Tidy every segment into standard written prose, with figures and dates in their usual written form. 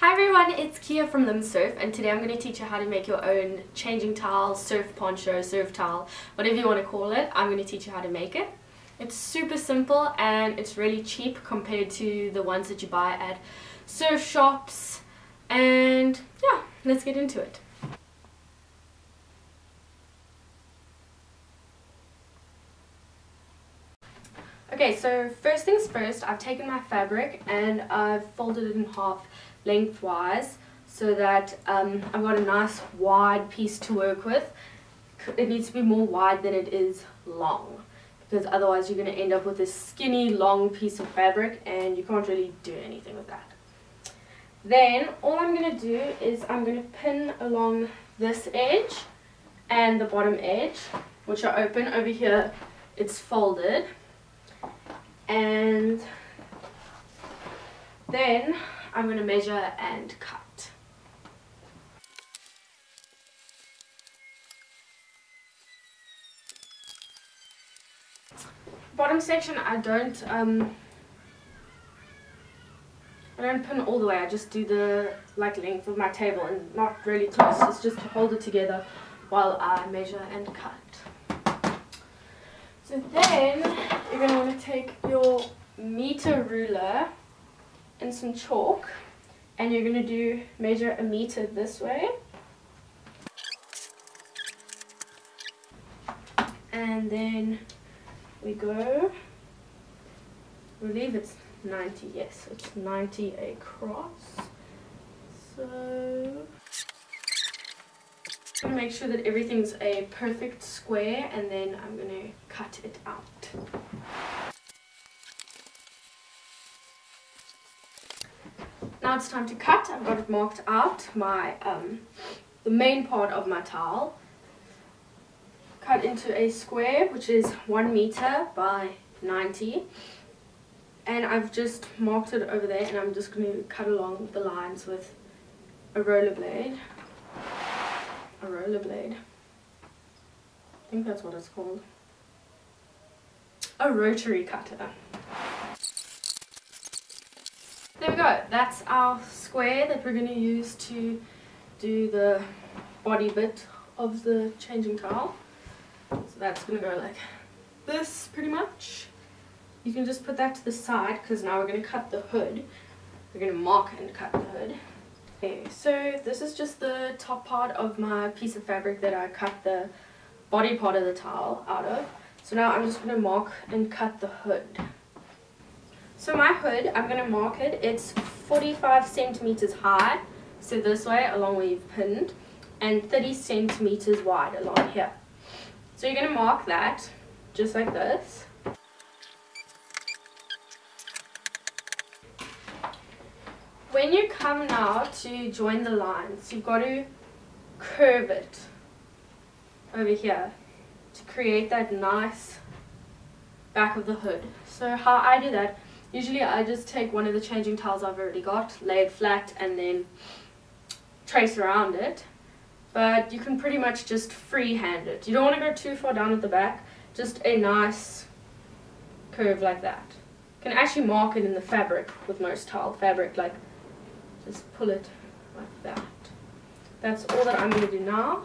Hi everyone, it's Kia from Lim Surf, and today I'm going to teach you how to make your own changing towel, surf poncho, surf towel, whatever you want to call it. I'm going to teach you how to make it. It's super simple and it's really cheap compared to the ones that you buy at surf shops, and yeah, let's get into it. Okay, so first things first, I've taken my fabric and I've folded it in half lengthwise so that I've got a nice wide piece to work with. It needs to be more wide than it is long, because otherwise you're going to end up with this skinny long piece of fabric and you can't really do anything with that. Then all I'm going to do is I'm going to pin along this edge and the bottom edge, which are open. Over here it's folded. And then I'm going to measure and cut. Bottom section I don't pin all the way. I just do the length of my table and not really close. It's just to hold it together while I measure and cut. So then you're going to want to take your meter ruler and some chalk, and you're going to measure a meter this way, and then we believe it's 90, yes, it's 90 across. So I'm going to make sure that everything's a perfect square, and then I'm going to cut it out. Now it's time to cut. I've got it marked out, the main part of my towel. Cut into a square which is 1 meter by 90. And I've just marked it over there, and I'm just going to cut along the lines with a rollerblade. A rollerblade. I think that's what it's called. A rotary cutter. There we go. That's our square that we're going to use to do the body bit of the changing towel. So that's going to go like this pretty much. You can just put that to the side because now we're going to cut the hood. We're going to mark and cut the hood. Okay, so this is just the top part of my piece of fabric that I cut the body part of the towel out of. So now I'm just going to mark and cut the hood. So my hood, I'm going to mark it. It's 45 centimeters high, so this way along where you've pinned, and 30 centimeters wide along here. So you're going to mark that just like this. When you come now to join the lines, you've got to curve it over here to create that nice back of the hood. So how I do that, usually I just take one of the changing towels I've already got, lay it flat, and then trace around it. But you can pretty much just freehand it. You don't want to go too far down at the back, just a nice curve like that. You can actually mark it in the fabric with most towel fabric, like just pull it like that. That's all that I'm going to do now.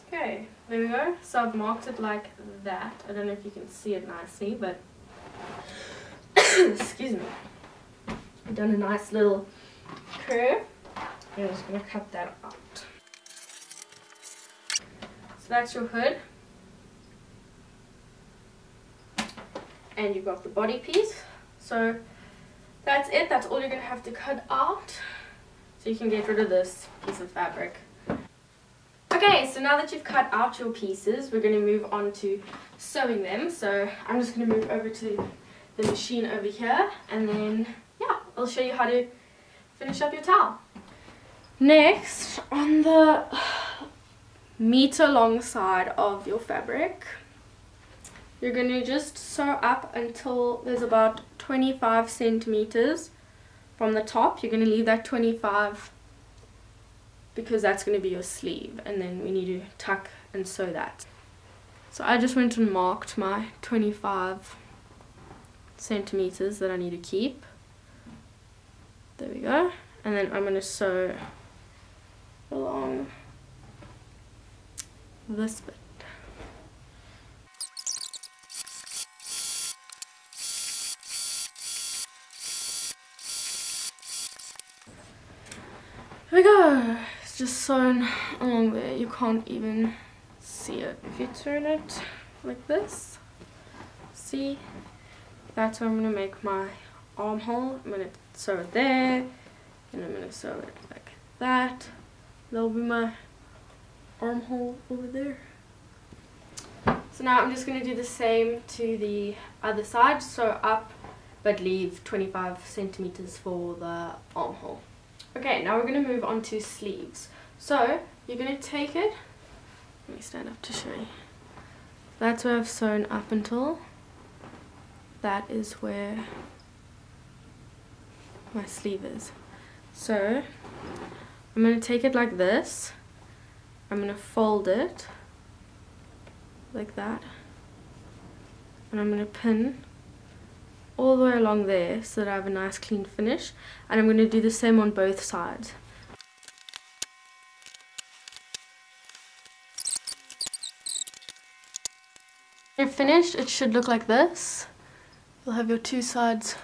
Okay, there we go. So I've marked it like that. I don't know if you can see it nicely, but excuse me. I've done a nice little curve. I'm just going to cut that out. So that's your hood. And you've got the body piece. So that's it. That's all you're going to have to cut out. So you can get rid of this piece of fabric. Okay, so now that you've cut out your pieces, we're going to move on to sewing them. So I'm just going to move over to the machine over here, and then yeah, I'll show you how to finish up your towel. Next, on the meter long side of your fabric, you're going to just sew up until there's about 25 centimeters from the top. You're going to leave that 25 because that's going to be your sleeve, and then we need to tuck and sew that. So I just went and marked my 25 centimeters that I need to keep. There we go. And then I'm going to sew along this bit. There we go. It's just sewn along there. You can't even see it. If you turn it like this, see, that's where I'm going to make my armhole. I'm going to sew it there, and I'm going to sew it like that. That'll be my armhole over there. So now I'm just going to do the same to the other side. Sew up, but leave 25 centimeters for the armhole. Okay, now we're going to move on to sleeves. So you're going to take it, let me stand up to show you. That's where I've sewn up until. That is where my sleeve is. So I'm going to take it like this. I'm going to fold it like that. And I'm going to pin all the way along there so that I have a nice clean finish. And I'm going to do the same on both sides. When you're finished, it should look like this. You'll have your two sides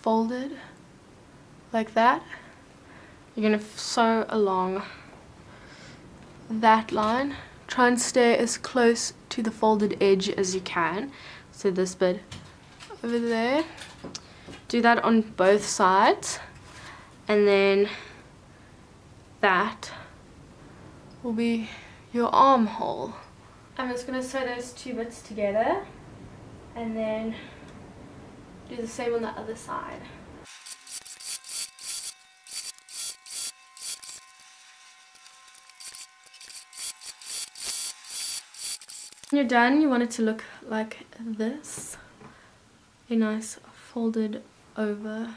folded like that. You're going to sew along that line. Try and stay as close to the folded edge as you can. So this bit over there. Do that on both sides. And then that will be your armhole. I'm just going to sew those two bits together. And then do the same on the other side. When you're done, you want it to look like this. A nice folded over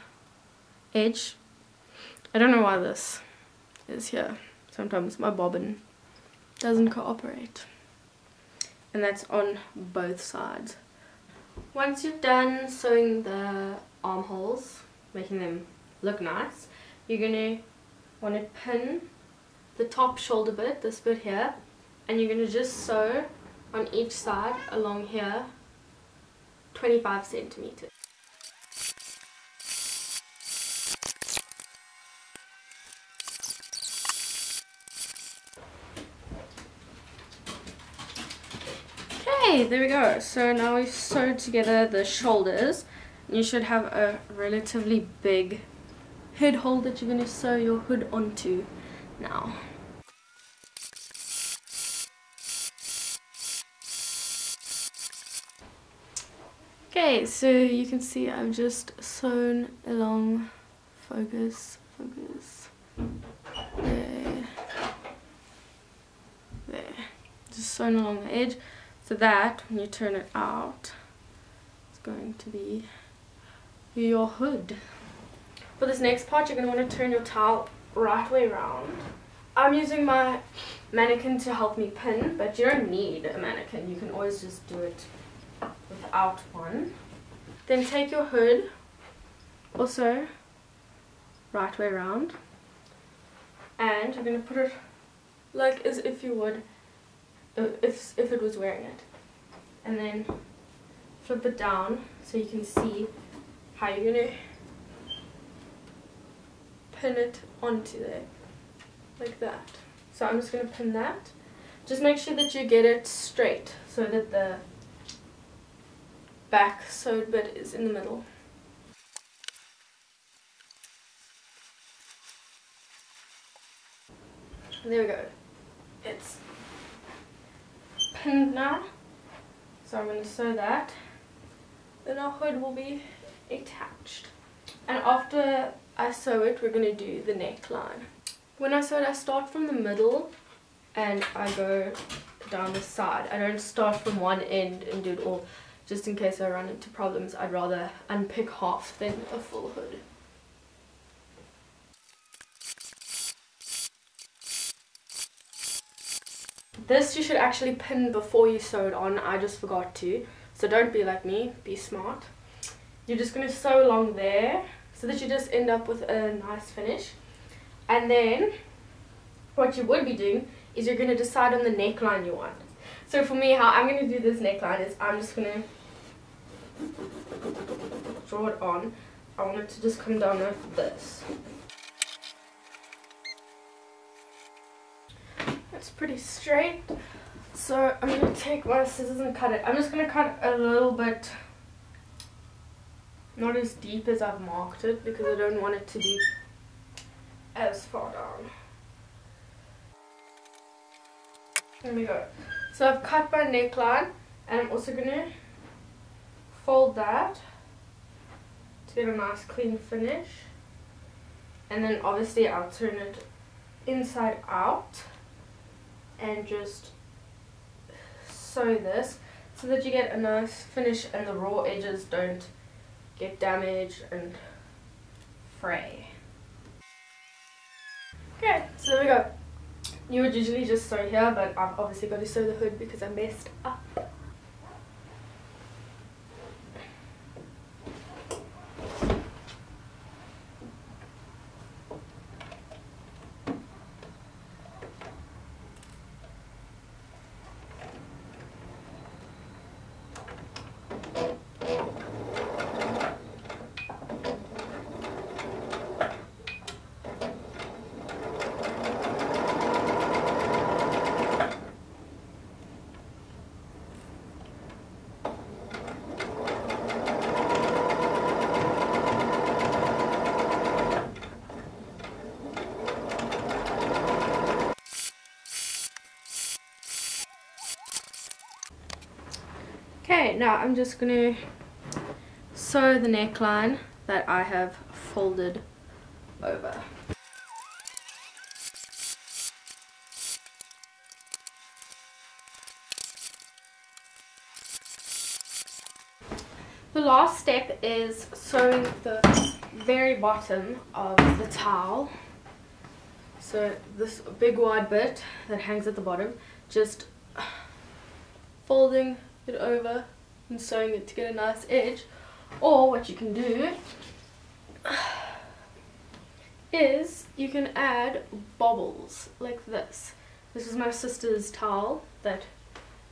edge. I don't know why this is here. Sometimes my bobbin doesn't cooperate. And that's on both sides. Once you've done sewing the armholes, making them look nice, you're going to want to pin the top shoulder bit, this bit here, and you're going to just sew on each side along here 25 centimeters. Okay, there we go. So now we've sewed together the shoulders. You should have a relatively big head hole that you're going to sew your hood onto now. Okay, so you can see I've just sewn along, focus, there, just sewn along the edge, so that when you turn it out, it's going to be your hood. For this next part, you're going to want to turn your towel right way around. I'm using my mannequin to help me pin, but you don't need a mannequin, you can always just do it without one. Then take your hood, also right way around, and you're going to put it like as if you would if it was wearing it, and then flip it down so you can see how you're going to pin it onto there like that. So I'm just going to pin that. Just make sure that you get it straight so that the back sewed bit is in the middle. There we go. It's pinned now. So I'm going to sew that. Then our hood will be attached. And after I sew it, we're going to do the neckline. When I sew it, I start from the middle and I go down the side. I don't start from one end and do it all. Just in case I run into problems, I'd rather unpick half than a full hood. This you should actually pin before you sew it on. I just forgot to. So don't be like me, be smart. you're just going to sew along there so that you just end up with a nice finish. And then what you would be doing is you're going to decide on the neckline you want. So for me, how I'm going to do this neckline is I'm just going to draw it on. I want it to just come down like this. It's pretty straight. So I'm going to take my scissors and cut it. I'm just going to cut a little bit, not as deep as I've marked it, because I don't want it to be as far down. There we go. So I've cut my neckline, and I'm also going to fold that to get a nice clean finish. And then obviously I'll turn it inside out and just sew this so that you get a nice finish and the raw edges don't get damaged and fray. Okay, so there we go. You would usually just sew here, but I've obviously got to sew the hood because I messed up. Okay, now I'm just going to sew the neckline that I have folded over. The last step is sewing the very bottom of the towel. So this big wide bit that hangs at the bottom, just folding it over and sewing it to get a nice edge. Or what you can do is you can add bobbles like this. This is my sister's towel that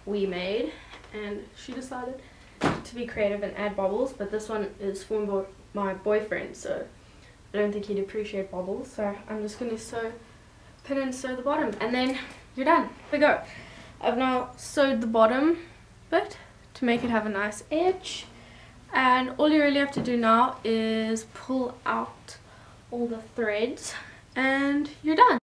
we made, and she decided to be creative and add bobbles, but this one is for my boyfriend, so I don't think he'd appreciate bobbles. So I'm just going to pin and sew the bottom, and then you're done. There we go. I've now sewed the bottom bit to make it have a nice edge, and all you really have to do now is pull out all the threads and you're done.